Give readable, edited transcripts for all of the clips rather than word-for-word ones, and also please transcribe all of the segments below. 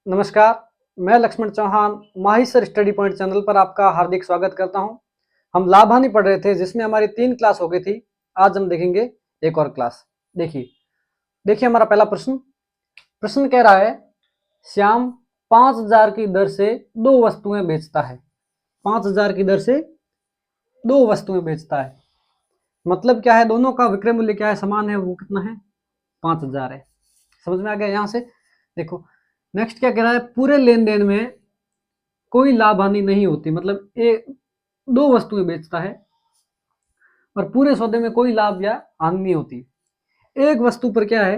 नमस्कार, मैं लक्ष्मण चौहान माही sir study point channel पर आपका हार्दिक स्वागत करता हूं। हम लाभ हानि पढ़ रहे थे जिसमें हमारी 3 क्लास हो गई थी। आज हम देखेंगे एक और क्लास। देखिए देखिए हमारा पहला प्रश्न कह रहा है श्याम 5,000 की दर से 2 वस्तुएं बेचता है। 5,000 की दर से 2 वस्तुएं बेचता है, मतलब क्या है, दोनों का विक्रय मूल्य क्या है, समान है, वो कितना है, 5,000 है। समझ में आ गया। यहां से देखो नेक्स्ट क्या कह रहा है, पूरे लेन देन में कोई लाभ हानि नहीं होती, मतलब दो वस्तुएं बेचता है और पूरे सौदे में कोई लाभ या हानि नहीं होती। एक वस्तु पर क्या है,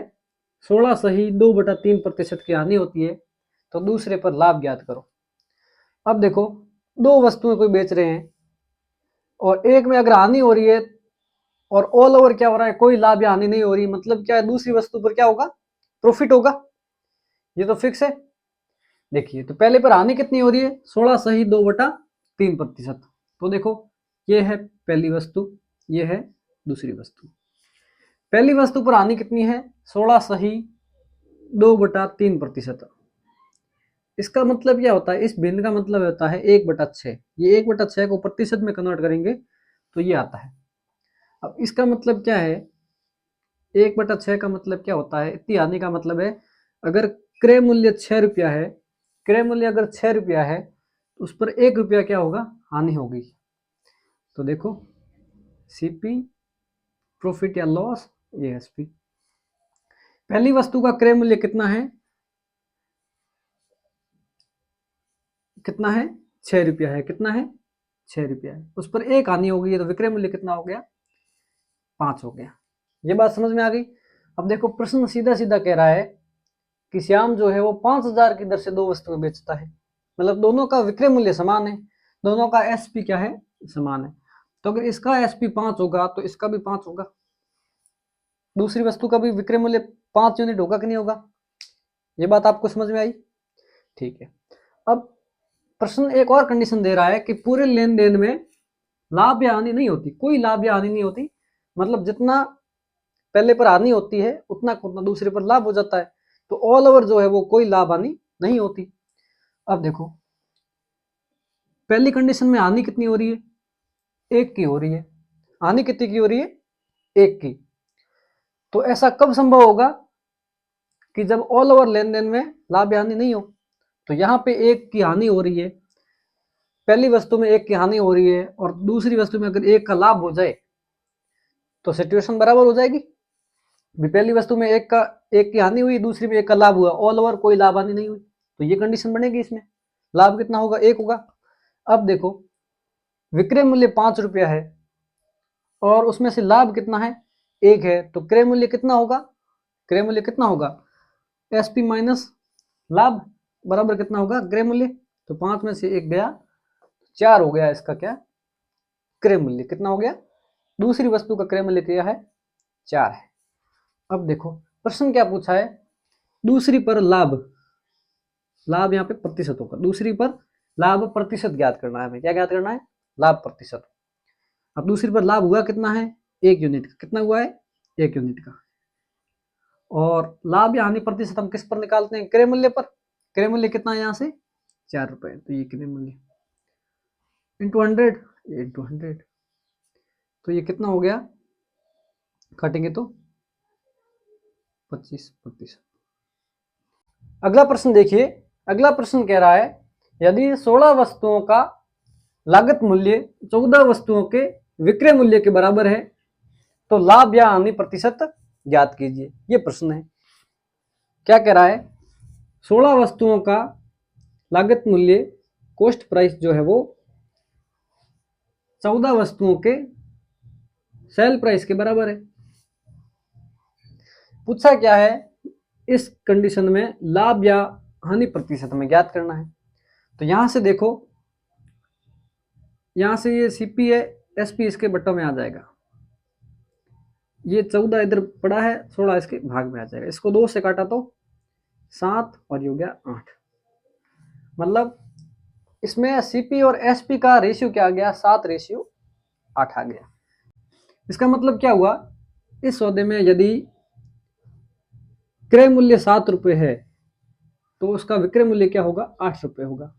16 सही 2/3% की हानि होती है, तो दूसरे पर लाभ ज्ञात करो। अब देखो दो वस्तुएं कोई बेच रहे हैं और एक में अगर हानि हो रही है और ऑल ओवर क्या हो रहा है, कोई लाभ या हानि नहीं हो रही, मतलब क्या है, दूसरी वस्तु पर क्या होगा, प्रॉफिट होगा। ये तो फिक्स है। देखिए तो पहले पर हानि कितनी हो रही है, 16 सही 2/3%। तो देखो ये है पहली वस्तु, ये है दूसरी वस्तु। पहली वस्तु पर हानि कितनी है, 16 सही 2/3%। इसका मतलब क्या होता है, इस भिन्न का मतलब होता है 1/6। ये 1/6 को प्रतिशत में कन्वर्ट करेंगे तो ये आता है। अब इसका मतलब क्या है, 1/6 का मतलब क्या होता है, इतनी हानि का मतलब है अगर क्रय मूल्य 6 रुपया है, क्रय मूल्य अगर 6 रुपया है तो उस पर 1 रुपया क्या होगा, हानि होगी। तो देखो सीपी प्रॉफिट या लॉस, ये एसपी। पहली वस्तु का क्रय मूल्य कितना है, 6 रुपया है, कितना है, 6 रुपया है, उस पर 1 हानि हो गई है तो विक्रय मूल्य कितना हो गया, 5 हो गया। ये बात समझ में आ गई। अब देखो प्रश्न सीधा सीधा कह रहा है कि श्याम जो है वो 5,000 की दर से 2 वस्तुएं बेचता है, मतलब दोनों का विक्रय मूल्य समान है, दोनों का एसपी क्या है, समान है। तो अगर इसका एसपी 5 होगा तो इसका भी 5 होगा, दूसरी वस्तु का भी विक्रय मूल्य 5 यूनिट होगा कि नहीं होगा। ये बात आपको समझ में आई, ठीक है। अब प्रश्न एक और कंडीशन दे रहा है कि पूरे लेन देन में लाभ या हानि नहीं होती, कोई लाभ या हानि नहीं होती, मतलब जितना पहले पर हानि होती है उतना उतना दूसरे पर लाभ हो जाता है, तो ऑल ओवर जो है वो कोई लाभ हानि नहीं होती। अब देखो पहली कंडीशन में हानि कितनी हो रही है, 1 की हो रही है। हानि कितनी की हो रही है, 1 की। तो ऐसा कब संभव होगा कि जब ऑल ओवर लेन देन में लाभ या हानि नहीं हो। तो यहाँ पे 1 की हानि हो रही है, पहली वस्तु में 1 की हानि हो रही है और दूसरी वस्तु में अगर 1 का लाभ हो जाए तो सिचुएशन बराबर हो जाएगी। पहली वस्तु में 1 की हानि हुई, दूसरी में 1 का लाभ हुआ, ऑल ओवर कोई लाभ हानि नहीं हुई, तो ये कंडीशन बनेगी। इसमें लाभ कितना होगा, 1 होगा। अब देखो विक्रय मूल्य 5 रुपया है और उसमें से लाभ कितना है, 1 है, तो क्रय मूल्य कितना होगा, क्रय मूल्य कितना होगा, एसपी माइनस लाभ बराबर कितना होगा, क्रय मूल्य। तो 5 में से 1 गया, 4 हो गया इसका क्या, क्रय मूल्य कितना हो गया, दूसरी वस्तु का क्रय मूल्य क्या है, 4 है। अब देखो प्रश्न क्या पूछा है, दूसरी पर लाभ, लाभ यहाँ पे प्रतिशत होगा, दूसरी पर लाभ प्रतिशत ज्ञात करना है हमें, क्या ज्ञात करना है, लाभ प्रतिशत। अब दूसरी पर लाभ हुआ कितना है, 1 यूनिट का, कितना हुआ है, 1 यूनिट का। और लाभ या हानि प्रतिशत हम किस पर निकालते हैं, क्रय मूल्य पर। क्रय मूल्य कितना है यहाँ से, 4 रुपए, तो ये क्रय मूल्य इंटू 100, इंटू 100, तो ये कितना हो गया, काटेंगे तो 25%। अगला प्रश्न देखिए, अगला प्रश्न कह रहा है यदि 16 वस्तुओं का लागत मूल्य 14 वस्तुओं के विक्रय मूल्य के बराबर है तो लाभ या हानि प्रतिशत ज्ञात कीजिए। ये प्रश्न है, क्या कह रहा है, 16 वस्तुओं का लागत मूल्य, कॉस्ट प्राइस जो है वो 14 वस्तुओं के सेल प्राइस के बराबर है। पूछा क्या है, इस कंडीशन में लाभ या हानि प्रतिशत में ज्ञात करना है। तो यहां से देखो, यहां से ये सीपी है, एसपी इसके बट्टों में आ जाएगा, ये 14 इधर पड़ा है, 16 इसके भाग में आ जाएगा, इसको 2 से काटा तो 7 और ये हो गया 8, मतलब इसमें सीपी और एसपी का रेशियो क्या आ गया, 7:8 आ गया। इसका मतलब क्या हुआ, इस सौदे में यदि क्रय मूल्य 7 रुपए है तो उसका विक्रय मूल्य क्या होगा, 8 रुपये होगा।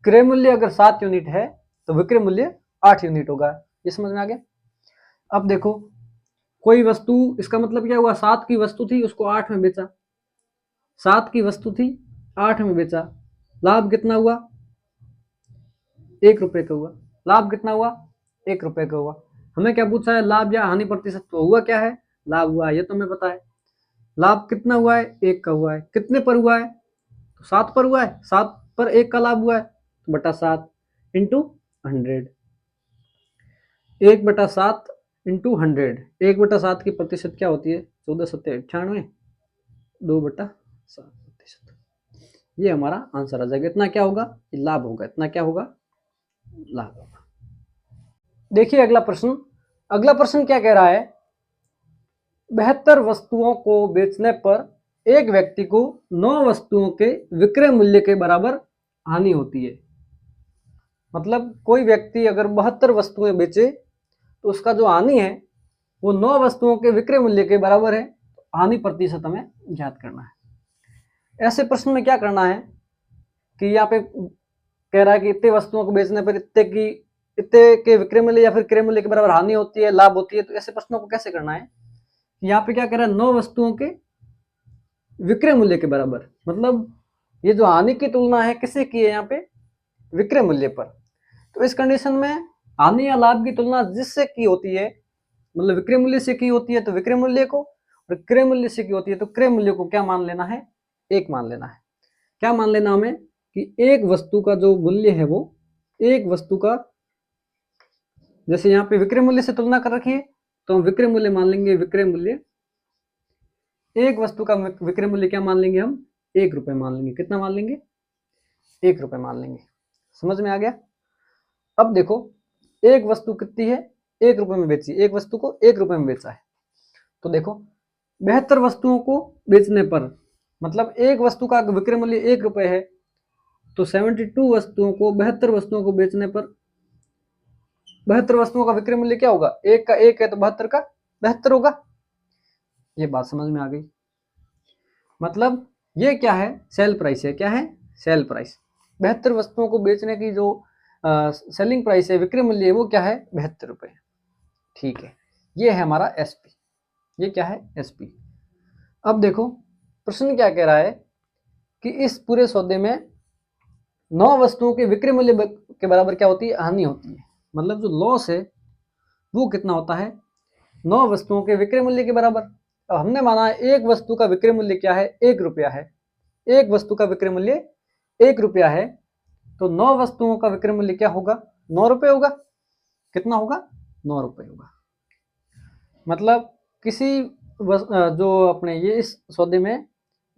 क्रय मूल्य अगर 7 यूनिट है तो विक्रय मूल्य 8 यूनिट होगा। ये समझ में आ गया। अब देखो कोई वस्तु, इसका मतलब क्या हुआ, 7 की वस्तु थी उसको 8 में बेचा, 7 की वस्तु थी 8 में बेचा, लाभ कितना हुआ, 1 रुपए का हुआ। लाभ कितना हुआ, 1 रुपए का हुआ। हमें क्या पूछा है, लाभ या हानि प्रतिशत, तो हुआ क्या है, लाभ हुआ है, ये तो हमें पता है। लाभ कितना हुआ है, 1 का हुआ है। कितने पर हुआ है, तो 7 पर हुआ है, 7 पर 1 का लाभ हुआ है, तो बटा 7 इंटू 100, 1/7 इंटू 100। 1/7 की प्रतिशत क्या होती है, 14/98, 2/7%। ये हमारा आंसर आ जाएगा। इतना क्या होगा, ये लाभ होगा। इतना क्या होगा, लाभ होगा। देखिए अगला प्रश्न। अगला प्रश्न क्या कह रहा है, 72 वस्तुओं को बेचने पर एक व्यक्ति को 9 वस्तुओं के विक्रय मूल्य के बराबर हानि होती है। मतलब कोई व्यक्ति अगर 72 वस्तुएं बेचे तो उसका जो हानि है वो 9 वस्तुओं के विक्रय मूल्य के बराबर है। हानि प्रतिशत हमें ज्ञात करना है। ऐसे प्रश्न में क्या करना है कि यहाँ पे कह रहा है कि इतने वस्तुओं को बेचने पर इतने के विक्रय मूल्य या फिर क्रय मूल्य के बराबर हानि होती है, लाभ होती है। तो ऐसे प्रश्नों को कैसे करना है, यहाँ पे क्या कह रहा है, 9 वस्तुओं के विक्रय मूल्य के बराबर। मतलब ये जो हानि की तुलना है किससे की है, यहाँ पे विक्रय मूल्य पर। तो इस कंडीशन में हानि या लाभ की तुलना जिससे की होती है, मतलब विक्रय मूल्य से की होती है तो विक्रय मूल्य को, और क्रय मूल्य से की होती है तो क्रय मूल्य को क्या मान लेना है, 1 मान लेना है। क्या मान लेना हमें कि एक वस्तु का जो मूल्य है वो, एक वस्तु का, जैसे यहाँ पे विक्रय मूल्य से तुलना कर रखी है तो हम विक्रय मूल्य मान लेंगे, विक्रय मूल्य, एक वस्तु का विक्रय मूल्य क्या मान लेंगे हम, 1 रुपए मान लेंगे। कितना मान लेंगे, 1 रुपए मान लेंगे। समझ में आ गया। अब देखो एक वस्तु कितनी है, 1 रुपए में बेची, एक वस्तु को 1 रुपए में बेचा है। तो देखो 72 वस्तुओं को बेचने पर, मतलब एक वस्तु का विक्रय मूल्य 1 रुपए है, तो 72 वस्तुओं को, 72 वस्तुओं को बेचने पर 72 वस्तुओं का विक्रय मूल्य क्या होगा, एक का 1 है तो 72 का 72 होगा। ये बात समझ में आ गई। मतलब ये क्या है, सेल प्राइस है। क्या है, सेल प्राइस। 72 वस्तुओं को बेचने की जो सेलिंग प्राइस है, विक्रय मूल्य है, वो क्या है, 72 रुपए। ठीक है, ये है हमारा एसपी। ये क्या है, एसपी। अब देखो प्रश्न क्या कह रहा है कि इस पूरे सौदे में 9 वस्तुओं के विक्रय मूल्य के बराबर क्या होती है, हानि होती है। मतलब जो लॉस है वो कितना होता है, 9 वस्तुओं के विक्रय मूल्य के बराबर। अब हमने माना है एक वस्तु का विक्रय मूल्य क्या है, 1 रुपया है। एक वस्तु का विक्रय मूल्य 1 रुपया है, तो 9 वस्तुओं का विक्रय मूल्य क्या होगा, 9 रुपए होगा। कितना होगा, 9 रुपए होगा। मतलब किसी जो अपने ये इस सौदे में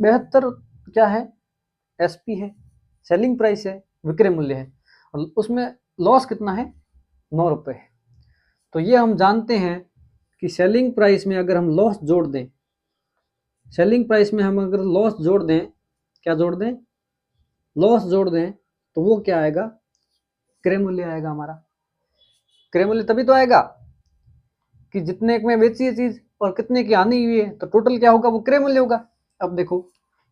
72 क्या है, एसपी है, सेलिंग प्राइस है, विक्रय मूल्य है, और उसमें लॉस कितना है, 9 रुपए है। तो ये हम जानते हैं कि सेलिंग प्राइस में अगर हम लॉस जोड़ दें, सेलिंग प्राइस में हम अगर लॉस जोड़ दें, क्या जोड़ दें, लॉस जोड़ दें, तो वो क्या आएगा, क्रय मूल्य आएगा हमारा। क्रय मूल्य तभी तो आएगा कि जितने में बेची है चीज और कितने की हानि हुई है, तो टोटल क्या होगा, वो क्रय मूल्य होगा। अब देखो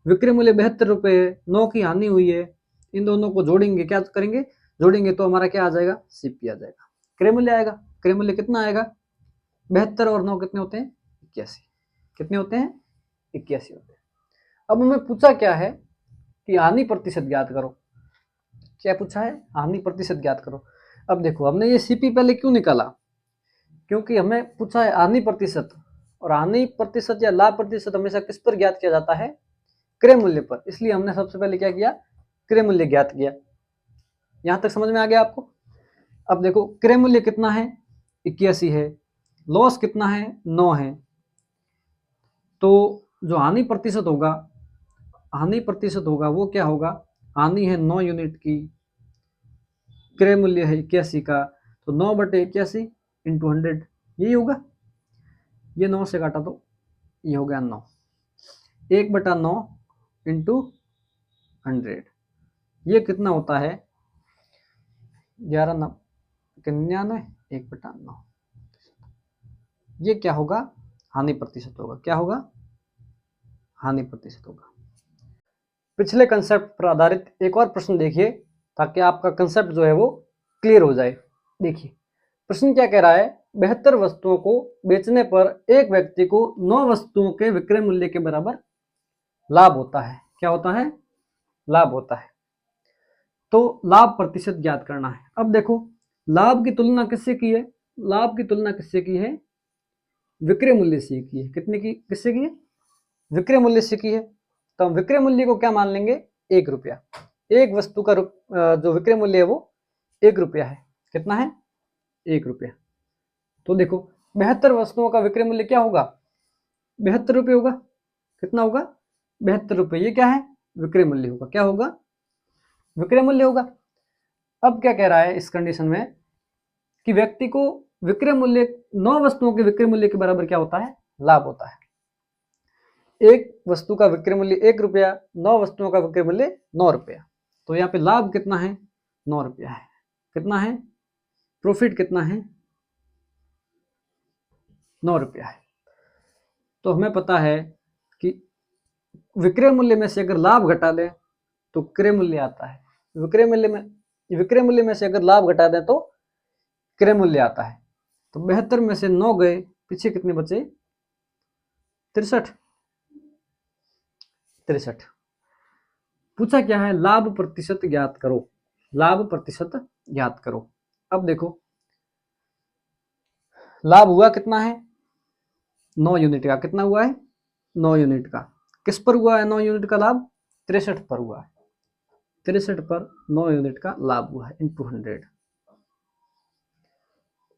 विक्रय मूल्य 72 रुपए है, 9 की हानि हुई है, इन दोनों को जोड़ेंगे, क्या करेंगे, जोड़ेंगे तो हमारा क्या आ जाएगा, सीपी आ जाएगा, क्रय मूल्य आएगा। क्रय मूल्य कितना आएगा, 72 और 9 कितने होते हैं, 81। कितने होते हैं, 81 होते हैं। अब हमें पूछा क्या है कि हानि प्रतिशत ज्ञात करो। क्या पूछा है, हानि प्रतिशत ज्ञात करो। अब देखो हमने ये सीपी पहले क्यों निकाला, क्योंकि हमें पूछा है हानि प्रतिशत, और हानि प्रतिशत या लाभ प्रतिशत हमेशा किस पर ज्ञात किया जाता है, क्रय मूल्य पर। इसलिए हमने सबसे पहले क्या किया, क्रय मूल्य ज्ञात किया। यहां तक समझ में आ गया आपको। अब देखो क्रय मूल्य कितना है, 81 है, लॉस कितना है, 9 है, तो जो हानि प्रतिशत होगा, हानि प्रतिशत होगा वो क्या होगा, हानि है 9 यूनिट की, क्रय मूल्य है 81 का, तो 9/81 इंटू 100, यही होगा। ये 9 से काटा तो ये हो गया 9, 1/9 इंटू 100, ये कितना होता है, 1199, 1/9। ये क्या होगा, हानि प्रतिशत होगा। क्या होगा, हानि प्रतिशत होगा। पिछले कंसेप्ट पर आधारित एक और प्रश्न देखिए ताकि आपका कंसेप्ट जो है वो क्लियर हो जाए। देखिए प्रश्न क्या कह रहा है, 72 वस्तुओं को बेचने पर एक व्यक्ति को 9 वस्तुओं के विक्रय मूल्य के बराबर लाभ होता है। क्या होता है? लाभ होता है। तो लाभ प्रतिशत ज्ञात करना है। अब देखो लाभ की तुलना किससे की है? लाभ की तुलना किससे की है? विक्रय मूल्य से की है। कितने की? किससे की है? विक्रय मूल्य से की है। तो हम विक्रय मूल्य को क्या मान लेंगे? 1 रुपया। एक वस्तु का जो विक्रय मूल्य है वो 1 रुपया है। कितना है? 1 रुपया। तो देखो 72 वस्तुओं का विक्रय मूल्य क्या होगा? 72 रुपये होगा। कितना होगा? 72 रुपये। ये क्या है? विक्रय मूल्य होगा। क्या होगा? विक्रय मूल्य होगा। अब क्या कह रहा है इस कंडीशन में कि व्यक्ति को विक्रय मूल्य 9 वस्तुओं के विक्रय मूल्य के बराबर क्या होता है? लाभ होता है। एक वस्तु का विक्रय मूल्य 1 रुपया, 9 वस्तुओं का विक्रय मूल्य 9 रुपया। तो यहाँ पे लाभ कितना है? 9 रुपया है। कितना है? प्रॉफिट कितना है? 9 रुपया है। तो हमें पता है कि विक्रय मूल्य में से अगर लाभ घटा दें तो क्रय मूल्य आता है। विक्रय मूल्य में से अगर लाभ घटा दें तो क्रय मूल्य आता है। तो 72 में से 9 गए, पीछे कितने बचे? 63। पूछा क्या है? लाभ प्रतिशत ज्ञात करो। लाभ प्रतिशत ज्ञात करो। अब देखो लाभ हुआ कितना है? 9 यूनिट का। कितना हुआ है? 9 यूनिट का। किस पर हुआ है 9 यूनिट का लाभ? 63 पर हुआ है। 63 पर 9 यूनिट का लाभ हुआ है इंटू 100।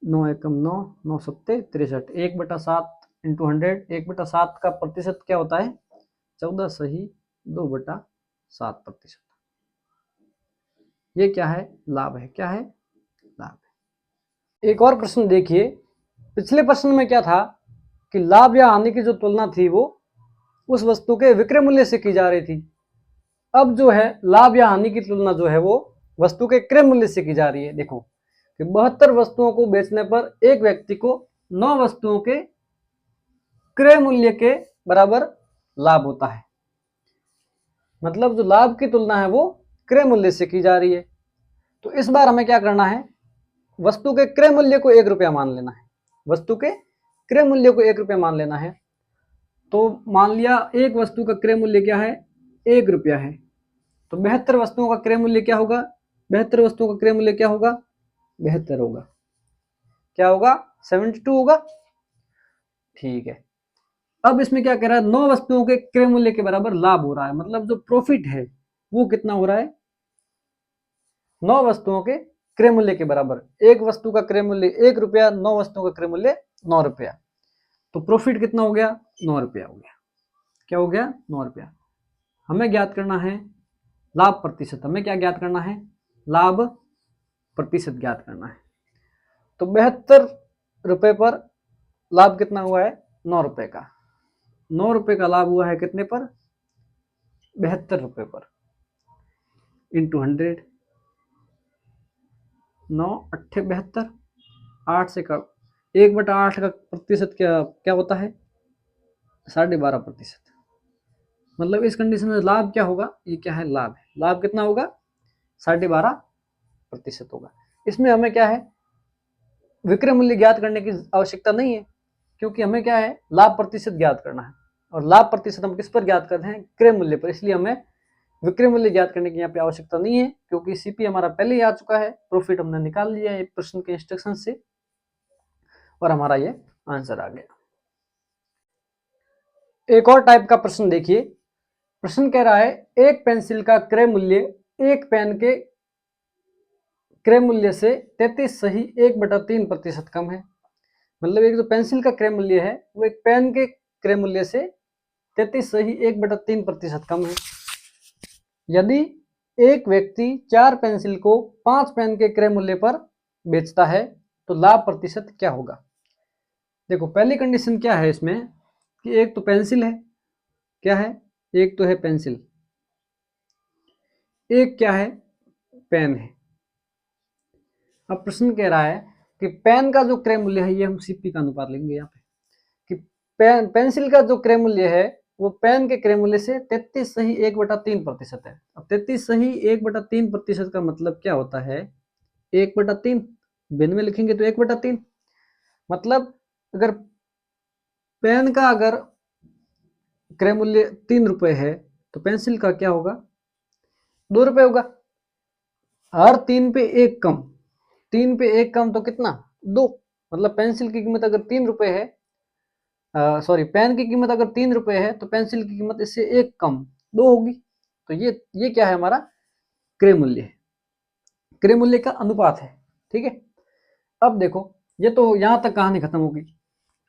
9 एकम 9, 9 सत्ते 63। 1/7 इंटू 100। 1/7 का प्रतिशत क्या होता है? 14 सही 2/7%। ये क्या है? लाभ है। क्या है? लाभ है। एक और प्रश्न देखिए। पिछले प्रश्न में क्या था कि लाभ या हानि की जो तुलना थी वो उस वस्तु के विक्रय मूल्य से की जा रही थी। अब जो है लाभ या हानि की तुलना जो है वो वस्तु के क्रय मूल्य से की जा रही है। देखो कि 72 वस्तुओं को बेचने पर एक व्यक्ति को 9 वस्तुओं के क्रय मूल्य के बराबर लाभ होता है। मतलब जो लाभ की तुलना है वो क्रय मूल्य से की जा रही है। तो इस बार हमें क्या करना है? वस्तु के क्रय मूल्य को 1 रुपया मान लेना है। वस्तु के क्रय मूल्य को 1 रुपया मान लेना है। तो मान लिया एक वस्तु का क्रय मूल्य क्या है? 1 रुपया है। तो 72 वस्तुओं का क्रय मूल्य क्या होगा? 72 वस्तुओं का क्रय मूल्य क्या होगा? 72 होगा। क्या होगा? 72 होगा। ठीक है। अब इसमें क्या कह रहा है? 9 वस्तुओं के क्रय मूल्य के बराबर लाभ हो रहा है। मतलब जो प्रॉफिट है वो कितना हो रहा है? 9 वस्तुओं के क्रय मूल्य के बराबर। एक वस्तु का क्रय मूल्य 1 रुपया, 9 वस्तुओं का क्रय मूल्य 9 रुपया। तो प्रॉफिट कितना हो गया? 9 रुपया हो गया। क्या हो गया? 9 रुपया। हमें ज्ञात करना है लाभ प्रतिशत। हमें क्या ज्ञात करना है? लाभ प्रतिशत ज्ञात करना है। तो 72 रुपए पर लाभ कितना हुआ है? 9 रुपए का। 9 रुपए का लाभ हुआ है कितने पर? 72 रुपए पर इंटू 100। 9 अट्ठे 72। 8 से का 1/8 का प्रतिशत क्या क्या होता है? 12.5%। मतलब इस कंडीशन में लाभ क्या होगा? ये क्या है? लाभ है। लाभ कितना होगा? 12.5% होगा। इसमें हमें क्या है? विक्रय मूल्य ज्ञात करने की आवश्यकता नहीं है क्योंकि हमें क्या है? लाभ प्रतिशत ज्ञात करना है। और लाभ प्रतिशत हम किस पर ज्ञात करते हैं? क्रय मूल्य पर। इसलिए हमें विक्रय मूल्य ज्ञात करने की यहाँ पे आवश्यकता नहीं है क्योंकि सीपी हमारा पहले ही आ चुका है। प्रॉफिट हमने निकाल लिया है प्रश्न के इंस्ट्रक्शन से और हमारा ये आंसर आ गया। एक और टाइप का प्रश्न देखिए। प्रश्न कह रहा है एक पेंसिल का क्रय मूल्य एक पेन के क्रय मूल्य से 33 सही 1/3% कम है। मतलब एक जो पेंसिल का क्रय मूल्य है वो एक पेन के क्रय मूल्य से 33 सही 1/3% कम है। यदि एक व्यक्ति 4 पेंसिल को 5 पेन के क्रय मूल्य पर बेचता है तो लाभ प्रतिशत क्या होगा? देखो पहली कंडीशन क्या है इसमें कि एक तो पेंसिल है। क्या है? एक तो है पेंसिल, एक क्या है? पेन है। अब प्रश्न कह रहा है कि पेन का जो क्रय मूल्य है, ये हम सीपी का अनुपात लेंगे यहाँ पे, कि पेंसिल का जो क्रय मूल्य है वो पेन के क्रय मूल्य से 33 सही 1/3% है। अब 33 सही 1/3% का मतलब क्या होता है? 1/3 बिन में लिखेंगे तो 1/3, मतलब अगर पेन का अगर क्रय मूल्य 3 रुपए है तो पेंसिल का क्या होगा? 2 रुपए होगा। हर 3 पे 1 कम, 3 पे 1 कम तो कितना? 2। मतलब पेंसिल की कीमत अगर 3 रुपए है, सॉरी, पेन की कीमत अगर 3 रुपए है तो पेंसिल की कीमत इससे 1 कम 2 होगी। तो ये क्या है? हमारा क्रय मूल्य है, क्रय मूल्य का अनुपात है। ठीक है, अब देखो, ये तो यहां तक कहानी खत्म होगी।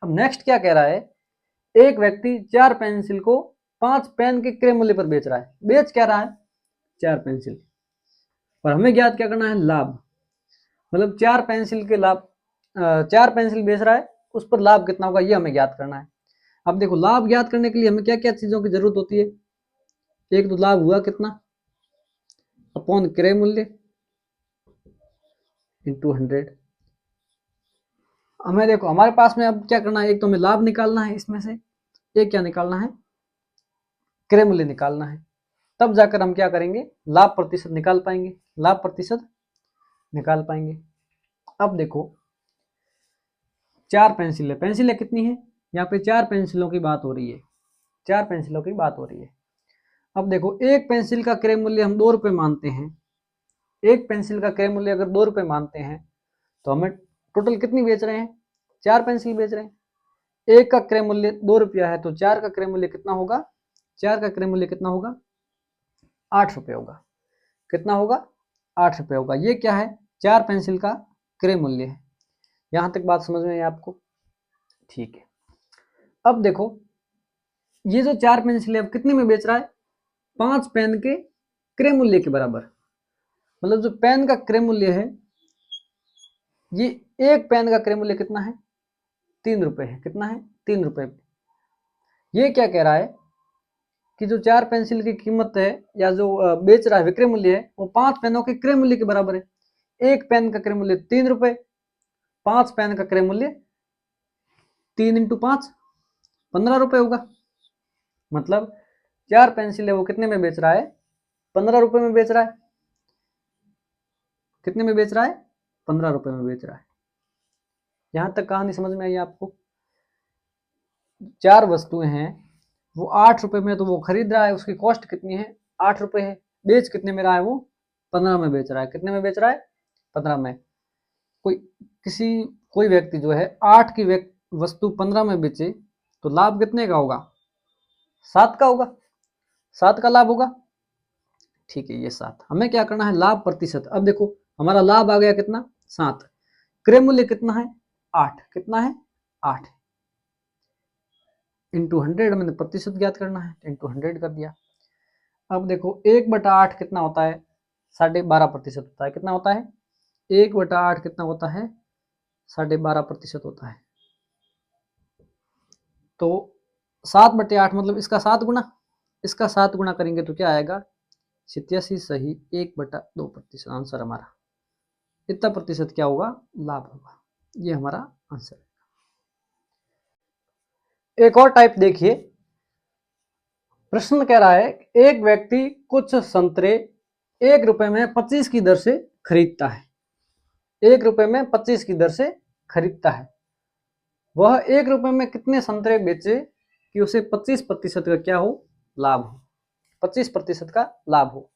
अब नेक्स्ट क्या कह रहा है? एक व्यक्ति 4 पेंसिल को 5 पेन के क्रय मूल्य पर बेच रहा है। बेच क्या रहा है? 4 पेंसिल। और हमें ज्ञात क्या करना है? लाभ। मतलब 4 पेंसिल के लाभ, 4 पेंसिल बेच रहा है, उस पर लाभ कितना होगा ये हमें ज्ञात करना है। अब देखो, लाभ ज्ञात करने के लिए हमें क्या क्या चीजों की जरूरत होती है? एक तो लाभ हुआ कितना, अपॉन क्रय मूल्य इंटू 100। हमें देखो, हमारे पास में अब क्या करना है? एक तो हमें लाभ निकालना है, इसमें से एक क्या निकालना है? क्रय मूल्य निकालना है। तब जाकर हम क्या करेंगे? लाभ प्रतिशत निकाल पाएंगे, लाभ प्रतिशत निकाल पाएंगे। अब देखो, 4 पेंसिलें, पेंसिलें कितनी है? यहाँ पे 4 पेंसिलों की बात हो रही है, 4 पेंसिलों की बात हो रही है। अब देखो, एक पेंसिल का क्रय मूल्य हम 2 रुपए मानते हैं। एक पेंसिल का क्रय मूल्य अगर 2 रुपए मानते हैं तो हमें टोटल कितनी बेच रहे हैं? 4 पेंसिल बेच रहे हैं। एक का क्रय मूल्य 2 रुपया है तो 4 का क्रय मूल्य कितना होगा? 4 का क्रय मूल्य कितना होगा? 8 रुपये होगा। कितना होगा? 8 रुपये होगा। ये क्या है? 4 पेंसिल का क्रय मूल्य है। यहां तक बात समझ में आई आपको? ठीक है, अब देखो, ये जो 4 पेंसिल है अब कितने में बेच रहा है? 5 पेन के क्रय मूल्य के बराबर। मतलब जो पेन का क्रय मूल्य है, ये एक पेन का क्रय मूल्य कितना है? 3 रुपए है। कितना है? 3 रुपए। ये क्या कह रहा है कि जो 4 पेंसिल की कीमत है या जो बेच रहा है विक्रय मूल्य है, वो 5 पेनों के क्रय मूल्य के बराबर है। एक पेन का क्रय मूल्य 3 रुपए, 5 पेन का क्रय मूल्य 3 इंटू 5 15 रुपए होगा। मतलब 4 पेंसिल है वो कितने में बेच रहा है? 15 रुपए में बेच रहा है। कितने में बेच रहा है? 15 रुपए में बेच रहा है। यहां तक कहानी समझ में आई आपको? 4 वस्तुएं हैं, वो 8 रुपए में तो वो खरीद रहा है, उसकी कॉस्ट कितनी है? 8 रुपए है। बेच कितने में रहा है? वो 15 में बेच रहा है। कितने में बेच रहा है? 15 में। कोई कोई व्यक्ति जो है 8 की वस्तु 15 में बेचे तो लाभ कितने का होगा? 7 का होगा। 7 का लाभ होगा। ठीक है, ये 7। हमें क्या करना है? लाभ प्रतिशत। अब देखो, हमारा लाभ आ गया कितना? 7। क्रय मूल्य कितना है? 8। कितना है? 8 इंटू 100। मैंने प्रतिशत ज्ञात करना है, इंटू 100 कर दिया। अब देखो, 1/8 कितना होता है? 12.5% होता है। कितना होता है? 1/8 कितना होता है? 12.5% होता है। तो 7/8 मतलब इसका 7 गुना, इसका 7 गुना करेंगे तो क्या आएगा? 87 सही 1/2%। आंसर हमारा इतना प्रतिशत क्या होगा? लाभ होगा। ये हमारा आंसर है। एक और टाइप देखिए, प्रश्न कह रहा है एक व्यक्ति कुछ संतरे 1 रुपए में 25 की दर से खरीदता है। 1 रुपए में 25 की दर से खरीदता है। वह 1 रुपए में कितने संतरे बेचे कि उसे 25% का क्या हो? लाभ हो। 25% का लाभ हो।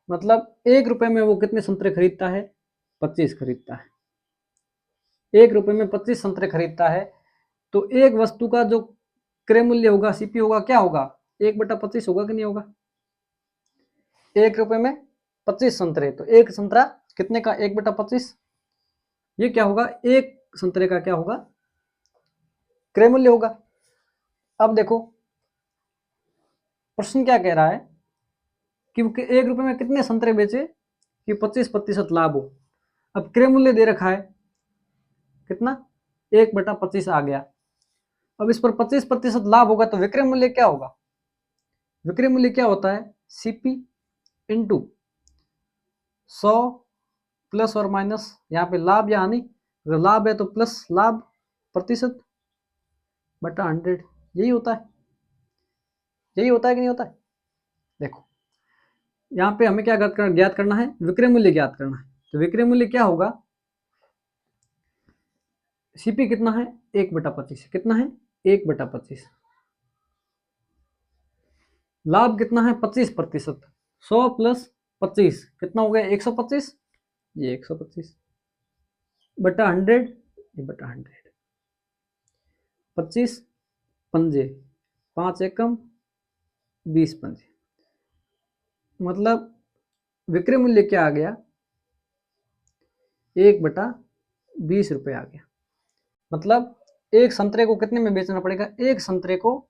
मतलब 1 रुपए में वो कितने संतरे खरीदता है? 25 खरीदता है। 1 रुपए में 25 संतरे खरीदता है तो एक वस्तु का जो क्रय मूल्य होगा, सीपी होगा, क्या होगा? 1/25 होगा कि नहीं होगा? 1 रुपए में 25 संतरे तो एक संतरा कितने का? 1/25। ये क्या होगा? एक संतरे का क्या होगा? क्रय मूल्य होगा। अब देखो, प्रश्न क्या कह रहा है कि 1 रुपए में कितने संतरे बेचे कि 25% लाभ हो। अब क्रय मूल्य दे रखा है कितना? 1/25 आ गया। अब इस पर 25% लाभ होगा तो विक्रय मूल्य क्या होगा? विक्रय मूल्य क्या होता है? सीपी इंटू 100 प्लस और माइनस, यहाँ पे लाभ या हानि, अगर लाभ है तो प्लस लाभ प्रतिशत बटा 100, यही होता है। यही होता है कि नहीं होता है? देखो यहाँ पे हमें क्या ज्ञात करना है, विक्रय मूल्य ज्ञात करना है। तो विक्रय मूल्य क्या होगा, सीपी कितना है 1/25, कितना है 1/25। लाभ कितना है 25%, 100 प्लस 25 कितना हो गया 125, ये 125 बटा 100, ये बटा 100, 25 पंजे, 5 एकम 20 पंजे, मतलब विक्रय मूल्य क्या आ गया 1/20 रुपये आ गया। मतलब एक संतरे को कितने में बेचना पड़ेगा, एक संतरे को,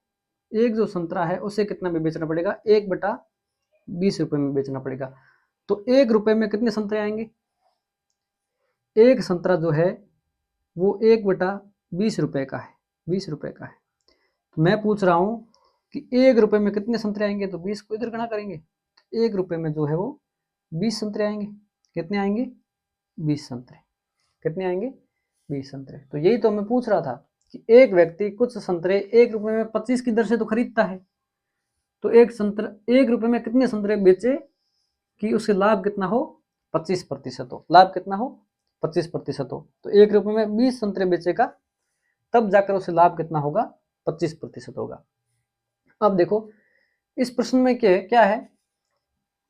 एक जो संतरा है उसे कितना में बेचना पड़ेगा 1/20 रुपये में बेचना पड़ेगा। तो 1 रुपये में कितने संतरे आएंगे, एक संतरा जो है वो 1/20 रुपये का है, 20 रुपये का है। तो मैं पूछ रहा हूँ कि 1 रुपये में कितने संतरे आएंगे, तो 20 को इधर गणा करेंगे, 1 रुपये में जो है वो 20 संतरे आएंगे। कितने आएंगे 20 संतरे, कितने आएंगे 20 संतरे। तो यही तो मैं पूछ रहा था कि एक व्यक्ति कुछ संतरे 1 रुपये में 25 की दर से तो खरीदता है, तो एक संतरा 1 रुपये में कितने संतरे बेचे कि उससे लाभ कितना हो 25% हो, लाभ कितना हो 25% हो। तो 1 रुपये में 20 संतरे बेचेगा तब जाकर उसे लाभ कितना होगा 25% होगा। अब देखो इस प्रश्न में क्या है,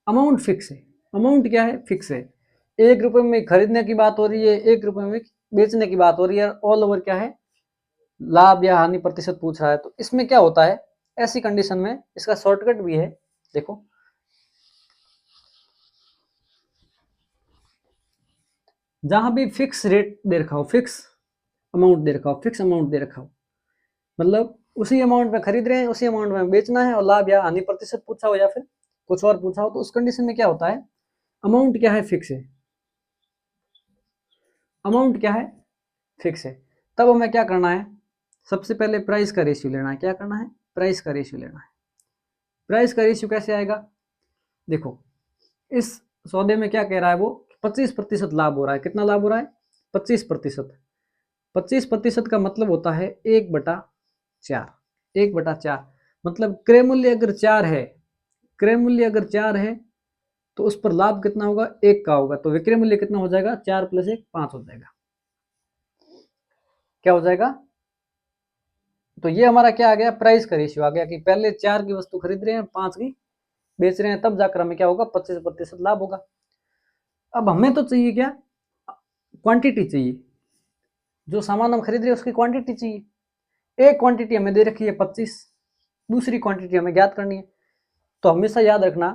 अमाउंट फिक्स है, अमाउंट क्या है फिक्स है। 1 रुपये में खरीदने की बात हो रही है, 1 रुपये में बेचने की बात हो रही है, ऑल ओवर क्या है लाभ या हानि प्रतिशत पूछ रहा है। तो इसमें क्या होता है, ऐसी कंडीशन में इसका शॉर्टकट भी है। देखो जहां भी फिक्स रेट दे रखा हो, फिक्स अमाउंट दे रखा हो, फिक्स अमाउंट दे रखा हो, मतलब उसी अमाउंट में खरीद रहे हैं, उसी अमाउंट में बेचना है, और लाभ या हानि प्रतिशत पूछा हो या फिर कुछ और पूछा हो, तो उस कंडीशन में क्या होता है, अमाउंट क्या है फिक्स है, अमाउंट क्या है फिक्स है। तब हमें क्या करना है, सबसे पहले प्राइस का रेशियो लेना है। क्या करना है, प्राइस का रेशियो लेना है। प्राइस का रेशियो कैसे आएगा, देखो इस सौदे में क्या कह रहा है वो 25% लाभ हो रहा है। कितना लाभ हो रहा है 25%। 25% का मतलब होता है 1/4, 1/4। मतलब क्रय मूल्य अगर 4 है, क्रय मूल्य अगर 4 है तो उस पर लाभ कितना होगा 1 का होगा। तो विक्रय मूल्य कितना हो जाएगा 4 + 1 5 हो जाएगा। क्या हो जाएगा, तो ये हमारा क्या आ गया प्राइस का रेशियो आ गया कि पहले 4 की वस्तु खरीद रहे हैं 5 की बेच रहे हैं, तब जाकर हमें क्या होगा 25% लाभ होगा। अब हमें तो चाहिए क्या, क्वांटिटी चाहिए, जो सामान हम खरीद रहे हैं उसकी क्वांटिटी चाहिए। एक क्वांटिटी हमें दे रखी है 25, दूसरी क्वांटिटी हमें ज्ञात करनी है। तो हमेशा याद रखना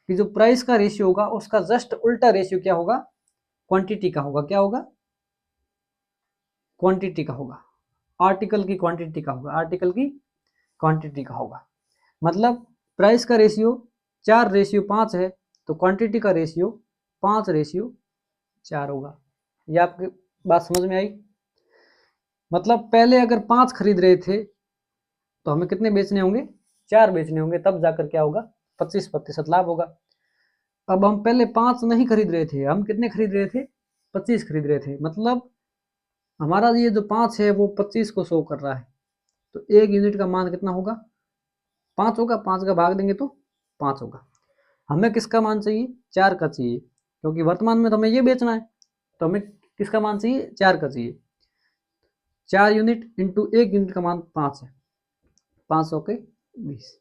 कि जो प्राइस का रेशियो होगा उसका जस्ट उल्टा रेशियो क्या होगा क्वांटिटी का होगा। क्या होगा क्वांटिटी का होगा, आर्टिकल की क्वांटिटी का होगा, आर्टिकल की क्वांटिटी का होगा। मतलब प्राइस का रेशियो 4:5 है तो क्वांटिटी का रेशियो 5:4 होगा। ये आपकी बात समझ में आई। मतलब पहले अगर 5 खरीद रहे थे तो हमें कितने बेचने होंगे 4 बेचने होंगे, तब जाकर क्या होगा 25% लाभ होगा। अब हम पहले 5 नहीं खरीद रहे थे, हम कितने खरीद रहे थे 25 खरीद रहे थे। मतलब हमारा ये जो 5 है वो 25 को शो कर रहा है। तो 1 यूनिट का मान कितना होगा 5 होगा, 5 का भाग देंगे तो 5 होगा। हमें किसका मान चाहिए 4 का चाहिए, क्योंकि वर्तमान में तो हमें ये बेचना है। तो हमें किसका मान चाहिए 4 का चाहिए। 4 यूनिट इंटू 1 यूनिट का मान 5 है, 500 के 20।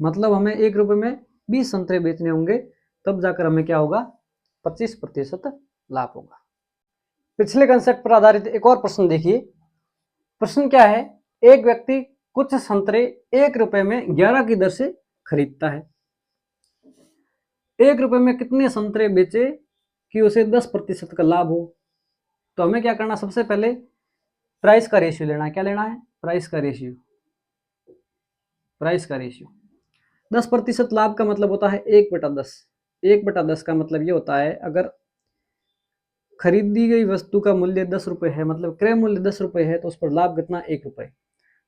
मतलब हमें 1 रुपये में 20 संतरे बेचने होंगे, तब जाकर हमें क्या होगा 25% लाभ होगा। पिछले कंसेप्ट पर आधारित एक और प्रश्न देखिए। प्रश्न क्या है, एक व्यक्ति कुछ संतरे 1 रुपये में 11 की दर से खरीदता है। 1 रुपये में कितने संतरे बेचे कि उसे 10% का लाभ हो। तो हमें क्या करना, सबसे पहले प्राइस का रेशियो लेना है। क्या लेना है प्राइस का रेशियो, प्राइस का रेशियो 10% लाभ का मतलब होता है 1/10। 1/10 का मतलब ये होता है अगर खरीदी गई वस्तु का मूल्य 10 रुपये है, मतलब क्रय मूल्य 10 रुपये है, तो उस पर लाभ कितना 1 रुपये।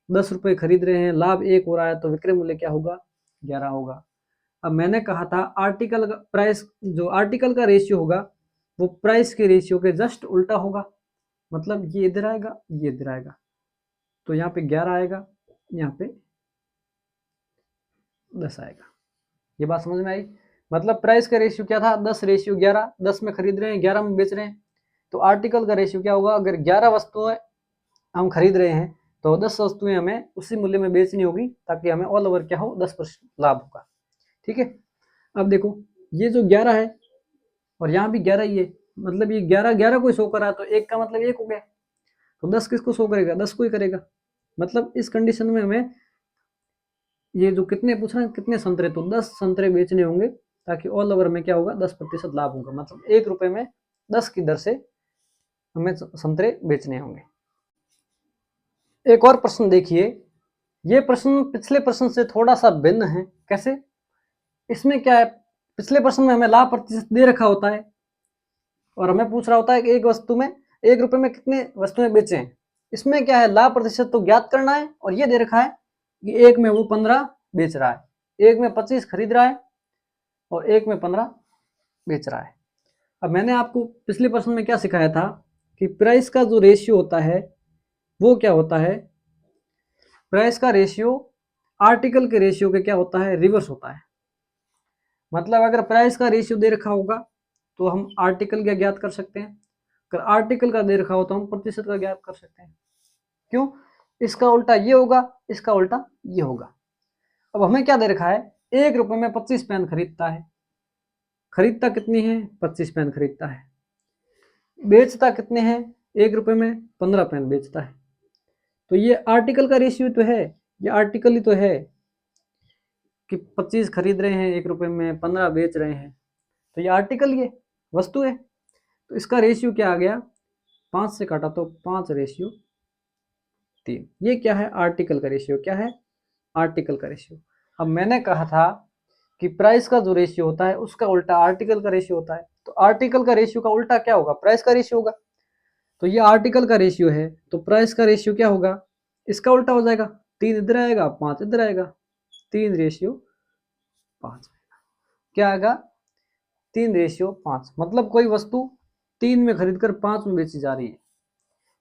10 रुपये खरीद रहे हैं, लाभ 1 हो रहा है, तो विक्रय मूल्य क्या होगा 11 होगा। अब मैंने कहा था आर्टिकल का प्राइस, जो आर्टिकल का रेशियो होगा वो प्राइस के रेशियो के जस्ट उल्टा होगा। मतलब ये इधर आएगा, ये इधर आएगा, तो यहाँ पे 11 आएगा, यहाँ पे 10 आएगा। ये बात समझ में आई? मतलब प्राइस का रेशियो क्या था, 10:11, 10 में खरीद रहे हैं, 11 में बेच रहे हैं। तो आर्टिकल का रेशियो क्या होगा, अगर 11 वस्तुएं हम खरीद रहे हैं तो 10 वस्तुएं हमें उसी मूल्य में बेचनी होगी, ताकि हमें ऑल ओवर क्या हो, 10% लाभ होगा। ठीक है। अब देखो ये जो 11 है और यहाँ भी 11 ही है, मतलब ये 11 को शो करा, तो 1 का मतलब 1 हो गया। तो 10 किसको शो करेगा, 10 को ही करेगा। मतलब इस कंडीशन में हमें ये जो कितने पूछ रहे हैं, कितने संतरे, तो 10 संतरे बेचने होंगे, ताकि ऑल ओवर में क्या होगा, 10% लाभ होगा। मतलब 1 रुपए में 10 की दर से हमें संतरे बेचने होंगे। एक और प्रश्न देखिए, ये प्रश्न पिछले प्रश्न से थोड़ा सा भिन्न है। कैसे? इसमें क्या है, पिछले प्रश्न में हमें लाभ प्रतिशत दे रखा होता है और हमें पूछ रहा होता है कि एक वस्तु में 1 रुपए में कितने वस्तुएं बेचे हैं। इसमें क्या है, लाभ प्रतिशत तो ज्ञात करना है, और ये दे रखा है कि एक में वो 15 बेच रहा है, एक में 25 खरीद रहा है और एक में 15 बेच रहा है। अब मैंने आपको पिछले प्रश्न में क्या सिखाया था कि प्राइस का जो रेशियो होता है वो क्या होता है, प्राइस का रेशियो आर्टिकल के रेशियो के क्या होता है, रिवर्स होता है। मतलब अगर प्राइस का रेशियो दे रखा होगा तो हम आर्टिकल का ज्ञात कर सकते हैं, अगर आर्टिकल का दे रखा हो तो हम प्रतिशत का ज्ञात कर सकते हैं। क्यों? इसका उल्टा ये होगा, इसका उल्टा ये होगा। अब हमें क्या दे रखा है, 1 रुपए में 25 पेन खरीदता है, खरीदता कितनी है, 25 पेन खरीदता है। बेचता कितने हैं, 1 रुपए में 15 पेन बेचता है। तो ये आर्टिकल का रेशियो तो है, ये आर्टिकल ही तो है कि 25 खरीद रहे हैं 1 रुपए में, 15 बेच रहे हैं, तो ये आर्टिकल, ये वस्तु है। तो इसका रेशियो क्या आ गया, 5 से काटा तो 5:3। ये क्या है, आर्टिकल का रेशियो। क्या है, आर्टिकल का रेशियो। अब मैंने कहा था कि प्राइस का जो रेशियो होता है उसका उल्टा आर्टिकल का रेशियो होता है। तो आर्टिकल का रेशियो का उल्टा क्या होगा, प्राइस का रेशियो होगा। तो ये आर्टिकल का रेशियो है, तो प्राइस का रेशियो क्या होगा, इसका उल्टा हो जाएगा। 3 इधर आएगा, 5 इधर आएगा, 3:5। क्या आएगा, 3:5। मतलब कोई वस्तु 3 में खरीद कर 5 में बेची जा रही है,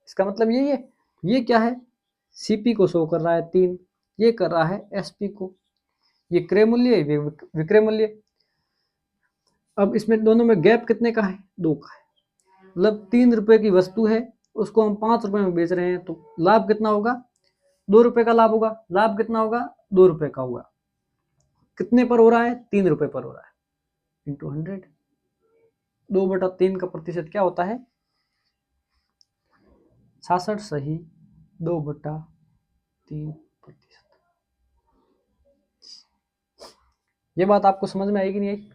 इसका मतलब यही है। ये क्या है, सीपी को शो कर रहा है 3, ये कर रहा है एसपी को। ये क्रय मूल्य, ये विक्रय मूल्य। अब इसमें दोनों में गैप कितने का है, 2 का है। मतलब 3 रुपए की वस्तु है, उसको हम 5 रुपए में बेच रहे हैं, तो लाभ कितना होगा, 2 रुपए का लाभ होगा। लाभ कितना होगा, 2 रुपए का होगा। कितने पर हो रहा है, 3 रुपए पर हो रहा है, इंटू 100। 2/3 का प्रतिशत क्या होता है, 66। सही, 2/3%। ये बात आपको समझ में आएगी नहीं आई?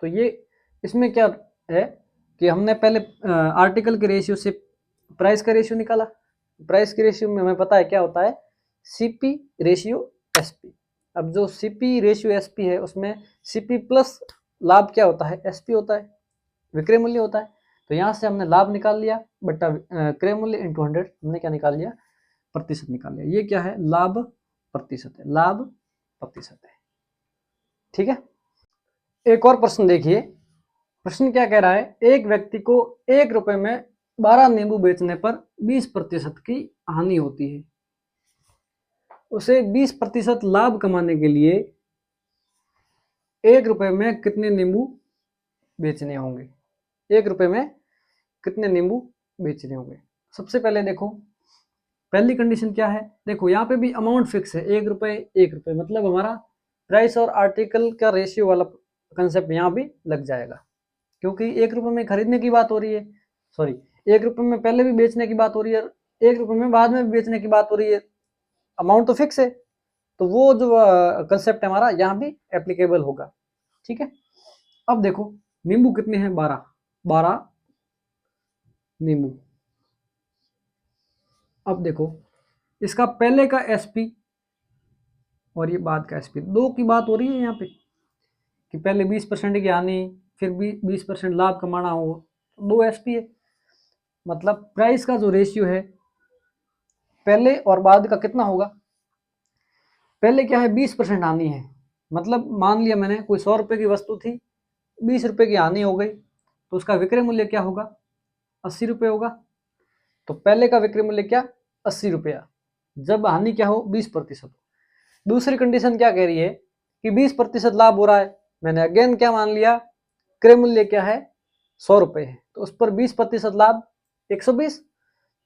तो ये इसमें क्या है कि हमने पहले आर्टिकल के रेशियो से प्राइस का रेशियो निकाला। प्राइस के रेशियो में हमें पता है क्या होता है, सीपी रेशियो एसपी। अब जो सीपी रेशियो एसपी है उसमें सीपी प्लस लाभ क्या होता है, एसपी होता है, विक्रय मूल्य होता है। तो यहाँ से हमने लाभ निकाल लिया बट्टा क्रय मूल्य इंटू 100, हमने क्या निकाल लिया, प्रतिशत निकाल लिया। ये क्या है, लाभ प्रतिशत है, लाभ प्रतिशत है। ठीक है। एक और प्रश्न देखिए, प्रश्न क्या कह रहा है, एक व्यक्ति को 1 रुपए में 12 नींबू बेचने पर 20% की हानि होती है। उसे 20% लाभ कमाने के लिए 1 रुपए में कितने नींबू बेचने होंगे, 1 रुपए में कितने नींबू बेचने होंगे। सबसे पहले देखो, पहली कंडीशन क्या है, देखो यहाँ पे भी अमाउंट फिक्स है, 1 रुपए 1 रुपए, मतलब हमारा प्राइस और आर्टिकल का रेशियो वाला कंसेप्ट यहाँ भी लग जाएगा, क्योंकि 1 रुपए में खरीदने की बात हो रही है, सॉरी 1 रुपए में पहले भी बेचने की बात हो रही है, 1 रुपए में बाद में भी बेचने की बात हो रही है। अमाउंट तो फिक्स है, तो वो जो कंसेप्ट है हमारा यहाँ भी एप्लीकेबल होगा। ठीक है। अब देखो नींबू कितने हैं, 12 नींबू। अब देखो इसका पहले का एसपी और ये बाद का एसपी, दो की बात हो रही है यहाँ पे कि पहले 20% की हानि, फिर 20% लाभ कमाना हो, तो 2 एसपी है। मतलब प्राइस का जो रेशियो है पहले और बाद का कितना होगा, पहले क्या है 20% हानि है, मतलब मान लिया मैंने कोई 100 रुपए की वस्तु थी, 20 रुपए की हानि हो गई, तो उसका विक्रय मूल्य क्या होगा, 80 रुपये होगा। तो पहले का विक्रय मूल्य क्या, 80 रुपया, जब हानि क्या हो 20% हो। दूसरी कंडीशन क्या कह रही है कि 20% लाभ हो रहा है। मैंने अगेन क्या मान लिया, क्रय मूल्य क्या है 100 रुपए है, तो उस पर 20% लाभ 120,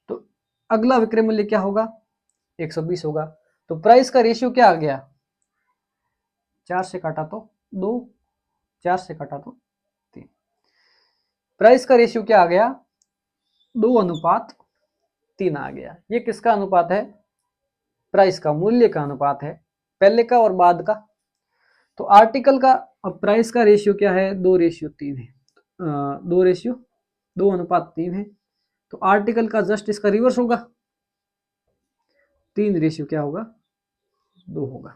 तो अगला विक्रय मूल्य क्या होगा 120 होगा। तो प्राइस का रेशियो क्या आ गया, 4 से काटा तो 2, 4 से काटा तो 3, प्राइस का रेशियो क्या आ गया 2:3 आ गया। ये किसका अनुपात है, प्राइस का, मूल्य का अनुपात है, पहले का और बाद का। तो आर्टिकल का अब प्राइस का रेशियो क्या है 2:3 है, 2:3 है। तो आर्टिकल का जस्ट इसका रिवर्स होगा, 3:2 क्या होगा 2 होगा,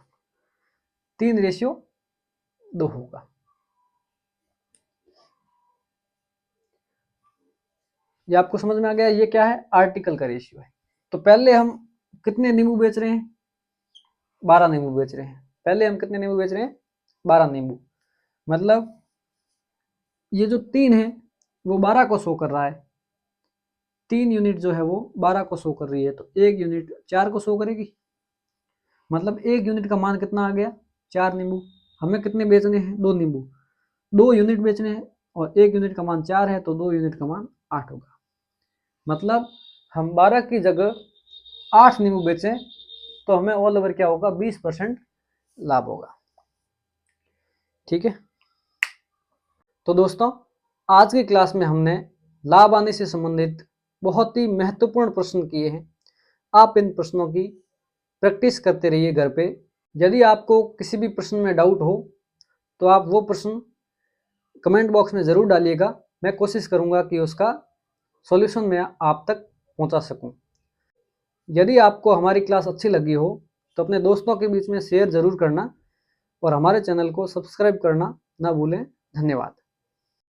3:2 होगा। ये आपको समझ में आ गया, ये क्या है आर्टिकल का रेशियो है। तो पहले हम कितने नींबू बेच रहे हैं, 12 नींबू बेच रहे हैं। पहले हम कितने नींबू बेच रहे हैं 12 नींबू, मतलब ये जो 3 है वो 12 को शो कर रहा है, 3 यूनिट जो है वो 12 को शो कर रही है, तो 1 यूनिट 4 को शो करेगी, मतलब 1 यूनिट का मान कितना आ गया 4 नींबू। हमें कितने बेचने हैं 2 नींबू, 2 यूनिट बेचने हैं और 1 यूनिट का मान 4 है, तो 2 यूनिट का मान 8 होगा। मतलब हम 12 की जगह 8 नींबू बेचें तो हमें ऑल ओवर क्या होगा 20% लाभ होगा। ठीक है, तो दोस्तों आज की क्लास में हमने लाभ आने से संबंधित बहुत ही महत्वपूर्ण प्रश्न किए हैं। आप इन प्रश्नों की प्रैक्टिस करते रहिए घर पे। यदि आपको किसी भी प्रश्न में डाउट हो तो आप वो प्रश्न कमेंट बॉक्स में ज़रूर डालिएगा, मैं कोशिश करूँगा कि उसका सॉल्यूशन मैं आप तक पहुँचा सकूँ। यदि आपको हमारी क्लास अच्छी लगी हो तो अपने दोस्तों के बीच में शेयर ज़रूर करना और हमारे चैनल को सब्सक्राइब करना ना भूलें। धन्यवाद।